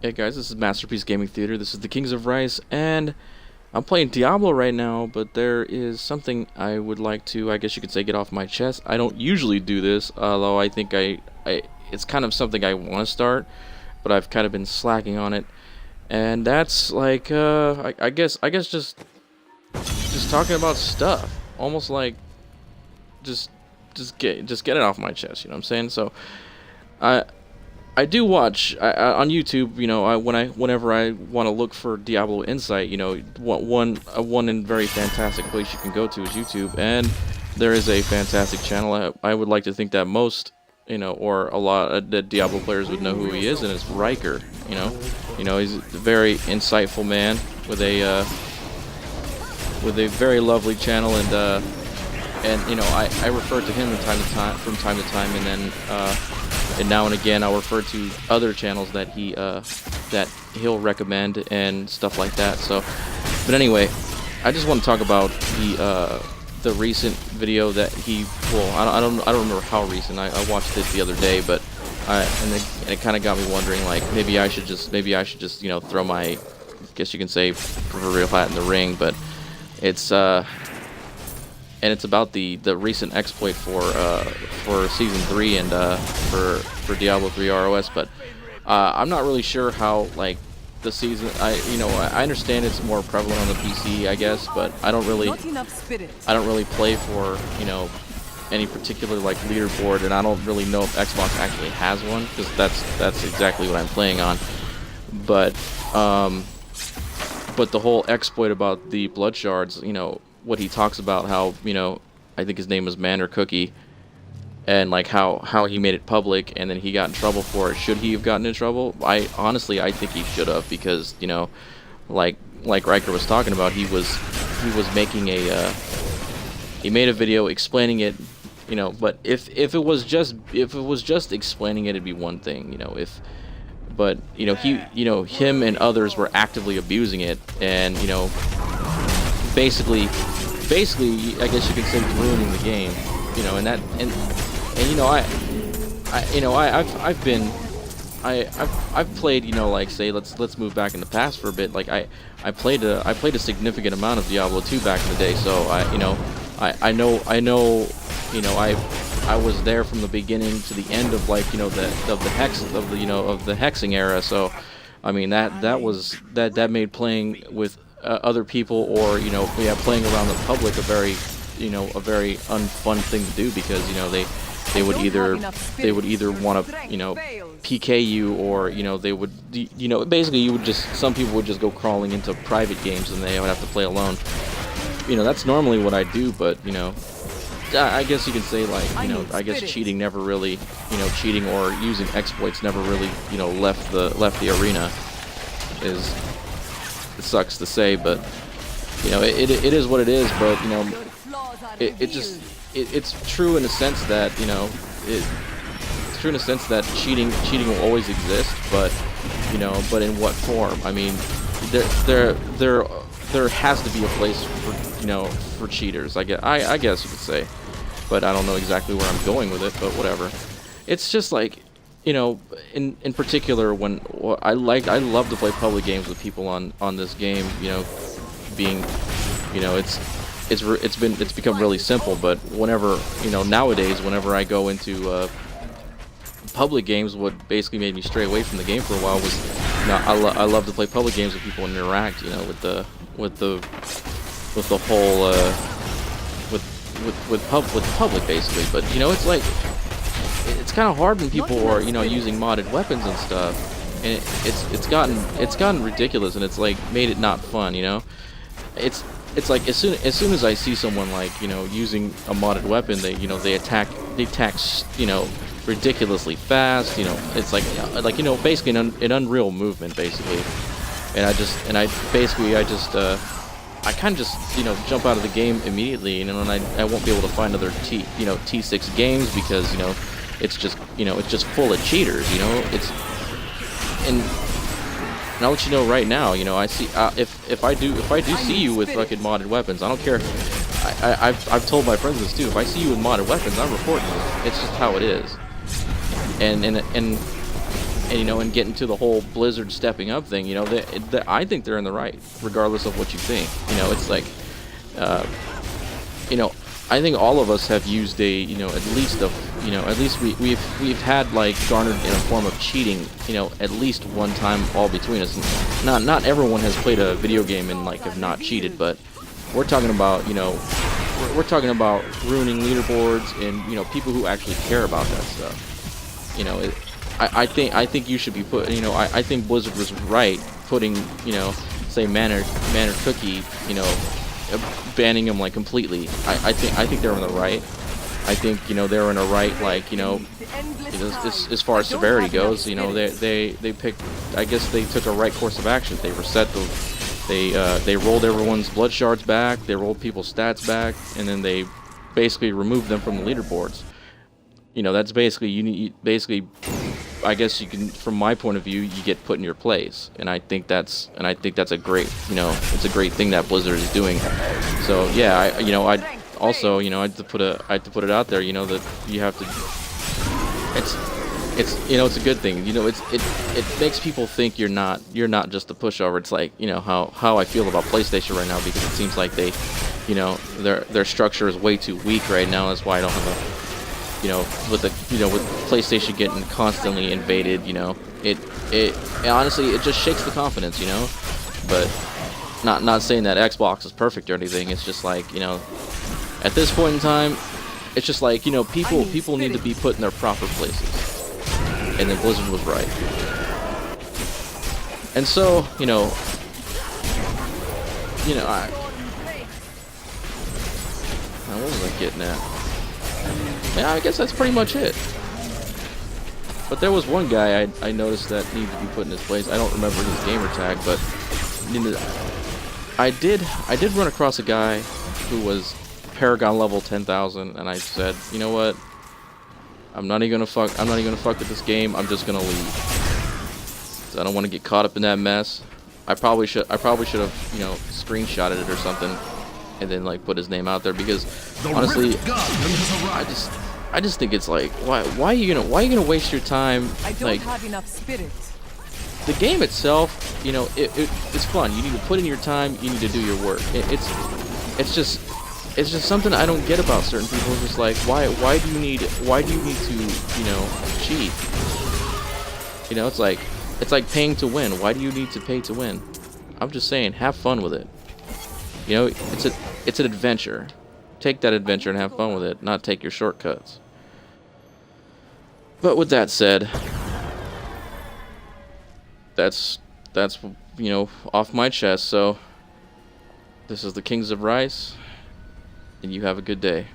Hey guys, this is Masterpiece Gaming Theater. This is the Kings of Rice, and I'm playing Diablo right now, but there is something I would like to, I guess you could say, get off my chest. I don't usually do this, although I think it's kind of something I want to start, but I've kind of been slacking on it. And that's like, I guess just talking about stuff, almost like just just get it off my chest. You know what I'm saying? So, I I do watch on YouTube. Whenever I want to look for Diablo insight, one and very fantastic place you can go to is YouTube, and there is a fantastic channel. I would like to think that most, or a lot of the Diablo players would know who he is, and it's Rhykker. He's a very insightful man with a very lovely channel, and I refer to him from time to time, and then and now and again I'll refer to other channels that he'll recommend and stuff like that. So, but anyway, I just want to talk about the recent video that I don't remember how recent. I watched it the other day, but it kind of got me wondering, like, maybe I should just throw my, I guess you can say, proverbial hat in the ring. But it's and it's about the recent exploit for Season 3 and for Diablo 3 ROS. But I'm not really sure how, like, the season. I understand it's more prevalent on the PC, I guess, but I don't really play for any particular, like, leaderboard, and I don't really know if Xbox actually has one, because that's exactly what I'm playing on. But the whole exploit about the blood shards, what he talks about, how, I think his name was Man or Cookie, and like how he made it public and then he got in trouble for it. Should he have gotten in trouble? I think he should have, because like Rhykker was talking about, he was making he made a video explaining it, but if it was just explaining it, it'd be one thing, but him and others were actively abusing it, and basically, I guess you could say, ruining the game, I've played, like, say, let's move back in the past for a bit. Like, I played a significant amount of Diablo 2 back in the day, so I know, I was there from the beginning to the end of, like, the hexing era. So, I mean, that made playing with other people, or playing around the public, a very unfun thing to do, because they would either want to PK you, or they would basically, some people would just go crawling into private games and they would have to play alone. That's normally what I do, but I guess you can say, like, I guess cheating never really, cheating or using exploits never really, left the arena. It sucks to say, but it is what it is. But it's true in a sense that it's true in a sense that cheating will always exist, but in what form? I mean, there has to be a place for cheaters. I guess you could say, but I don't know exactly where I'm going with it. But whatever. It's just like, in particular, when I love to play public games with people on this game. Being, it's become really simple. But whenever, nowadays, whenever I go into public games, what basically made me stray away from the game for a while was, I love to play public games with people and interact, with the whole with the public, basically. But it's like, it's kind of hard when people are using modded weapons and stuff, and it's gotten ridiculous, and it's like made it not fun. It's like, as soon as I see someone, like, using a modded weapon, they attack ridiculously fast. It's like basically an unreal movement, basically. And I kind of just jump out of the game immediately, and I won't be able to find other T6 games, because it's just full of cheaters. And I'll let you know right now. I see, if I do see you with fucking modded weapons, I don't care. I've told my friends this too. If I see you with modded weapons, I'm reporting you. It's just how it is. And and you know, and get into the whole Blizzard stepping up thing, you know, I think they're in the right, regardless of what you think. You know, it's like, you know, I think all of us have used a, you know, at least we've had like garnered in a form of cheating, you know, at least one time all between us. And not everyone has played a video game and like have not cheated, but we're talking about, you know, we're talking about ruining leaderboards and, you know, people who actually care about that stuff. You know, I think you should be put, you know, I think Blizzard was right putting, you know, say Manor Cookie, you know, banning him like completely. I think they're in the right. I think, you know, they're in a right, like, you know, as far as severity goes, you know, they picked, I guess they took a right course of action. They reset they rolled everyone's blood shards back, they rolled people's stats back, and then they basically removed them from the leaderboards. You know, that's basically, you basically, I guess you can, from my point of view, you get put in your place, and I think that's a great, you know, it's a great thing that Blizzard is doing. So yeah, you know, I also, you know, I had to put it out there, you know, that you have to, it's you know, it's a good thing, you know, it makes people think you're not just a pushover. It's like, you know, how I feel about PlayStation right now, because it seems like they, you know, their structure is way too weak right now. That's why I don't have a, you know, with PlayStation getting constantly invaded, you know, it honestly, it just shakes the confidence, you know. But not saying that Xbox is perfect or anything. It's just like, you know, at this point in time, it's just like, you know, people need to be put in their proper places, and then Blizzard was right. And so, you know, what was I getting at? Yeah, I guess that's pretty much it. But there was one guy I noticed that needed to be put in his place. I don't remember his gamer tag, but I did run across a guy who was Paragon level 10,000, and I said, you know what? I'm not even gonna fuck with this game. I'm just gonna leave. So I don't want to get caught up in that mess. I probably should have, you know, screenshotted it or something, and then like put his name out there, because honestly, I just think it's like, why are you gonna waste your time? I don't like, have enough spirit. The game itself, you know, it's fun. You need to put in your time. You need to do your work. It's just something I don't get about certain people. It's just like, why do you need to, you know, cheat? You know, it's like paying to win. Why do you need to pay to win? I'm just saying, have fun with it. You know, it's an adventure. Take that adventure and have fun with it, not take your shortcuts. But with that said, that's you know, off my chest. So this is the Kings of Rice, and you have a good day.